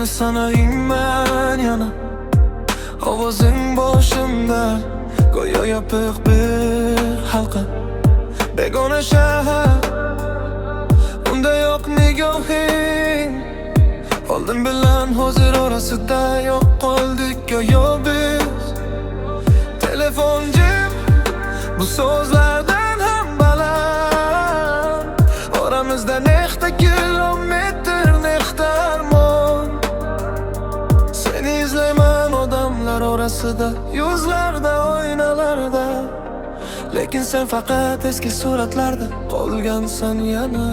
seni sanayman yana. Ovozing boshimda go'yo yopiq bir halqa. Begona shahar, unda yo'q nigohing. Oldin bilan hozir orasida yo'q qoldik go'yo biz. Telefon jim, bu so'zlardan ham baland. Oramizda nechta kilometr, nechta armon. Seni izlayman odamlar orasida, yuzlarda, oynalarda. Lekin sen faqat eski suratlarda qolgansan yana.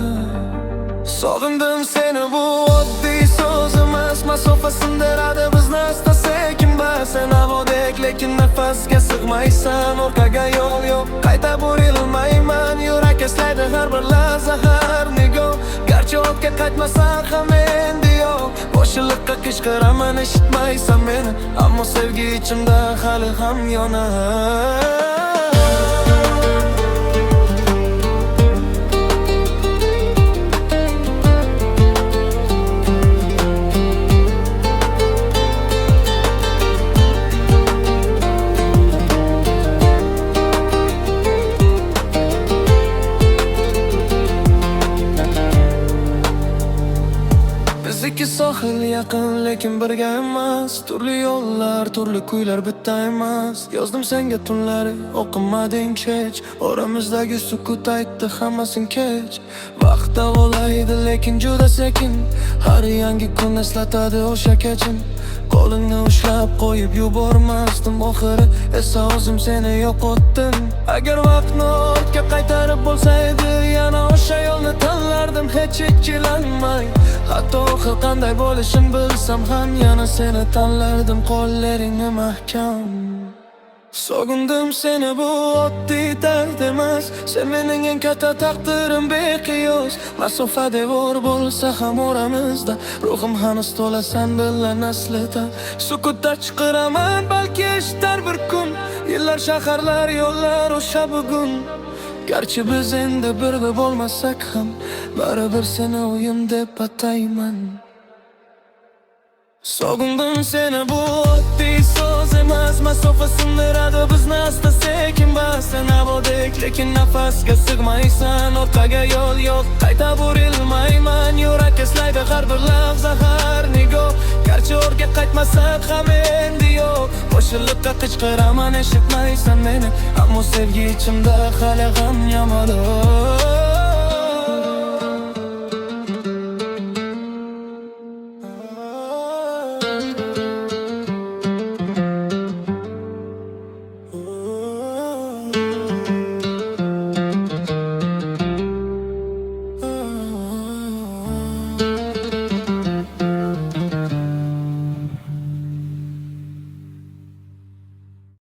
Sog'indim seni, bu oddiy so'z emas. Masofa sindiradi bizni asta-sekin sen havodek, lekin nafasga sig'maysan. Orqaga yo'l yo'q, qayta burilmayman. Yurak eslaydi har bir lahza, har nigoh. Garchi ortga qaytmasan ham endi yo'q. Bo'shliqqa qichqiraman, eshitmaysan meni, ammo sevgi ichimda hali ham yonar. Ikki sohil yaqin lekin birga emas. Turli yo'llar, turli kuylar bitta emas. Yozdim senga tunlari, o'qimading hech. Oramizdagi sukut aytdi hammasin kech. Vaqt davolaydi lekin juda sekin. Har yangi kun eslatadi o'sha kechin. Qo'lingni ushlab qo'yib yubormasdim, oxiri esa o'zim seni yo'qotdim. Agar vaqtni ortga qaytarib bo'lsa edi, yana o'sha yo'lni tanlardim hech ikkilanmay. Hatto oxir qanday bo'lishini bilsam ham yana seni tanlardim, qo'llaringni mahkam. Sog'indim seni, bu oddiy dard emas. Sen mening eng katta taqdirim beqiyos. Masofa devor bo'lsa ham oramizda, ruhim hanuz to'la sen bilan aslida. Sukutda chiqiraman, balki eshitar bir kun. Yillar, shaharlar, yo'llar o'sha bugun. Garchi biz endi birga bo'lmasak ham, baribir seni uyim deb atayman. Sog'indim seni, bu oddiy so'z emas. Masofa sindiradi bizni asta-sekin sen havodek, lekin nafasga sig'maysan. Orqaga yo'l yo'q, qayta burilmayman. Yurak eslaydi har bir lahza, har nigoh. Garchi ortga qaytmasak ham endi yo'q. Bo'shliqqa qichqiraman, eshitmaysan meni, ammo sevgi ichimda hali ham yo'q.